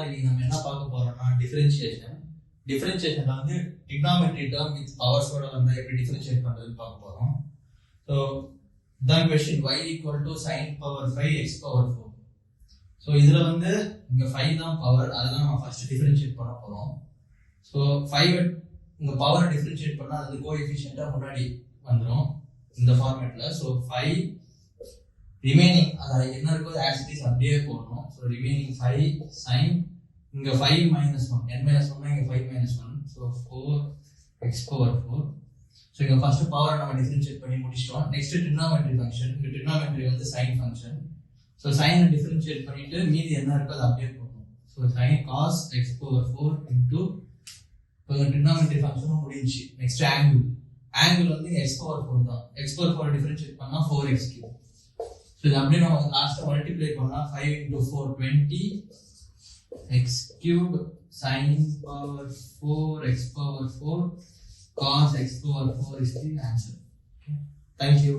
இன்னைக்கு நம்ம என்ன பார்க்க போறோம்னா டிஃபரன்ஷியேஷன்ல வந்து trigonometry term with பவர்ஸோட வந்து எப்படி டிஃபரன்ஷியேட் பண்றதுன்னு பார்க்க போறோம். So then question y equal to sin power 5 x power 4. So இதுல வந்து இங்க 5 தான் பவர், அதுதான் நம்ம ஃபர்ஸ்ட் டிஃபரன்ஷியேட் பண்ண போறோம். ஸோ 5 உங்க பவர் டிஃபரன்ஷியேட் பண்ணா அது கோஎஃபிஷியன்ட்டா முன்னாடி வந்துரும் இந்த ஃபார்மேட்ல. ஸோ 5 ரிமைனிங் அது என்ன இருக்கோ ஆஸ் இட் இஸ் அப்படியே போடணும். ஸோ ரிமைனிங் 5 sin இங்க 5 minus 1 n minus 1 இங்க 5 minus 1. So 4 x power 4. So இங்க ஃபர்ஸ்ட் பவர் நம்ம டிஃபரன்ஷியேட் பண்ணி முடிச்சிட்டோம். Next trigonometry function. இந்த ட்ரிகோனோமெட்ரி வந்து sin function. So sin differentiate பண்ணிட்டு மீதி என்ன இருக்கோ அது அப்படியே போடணும். So sin cos x power 4 into trigonometry ஃபங்க்ஷனும் முடிஞ்சி. நெக்ஸ்ட் ஆங்கிள் வந்து x power 4 தான். x power 4 டிஃபரன்ஷியேட் பண்ணா 4x cube. ஸோ இது அப்படியே நம்ம லாஸ்ட் மல்டிப்ளை பண்ணா 5 into 4 20 x cube sin power 4 x power 4 cos x power 4 is the answer. Okay. Thank you.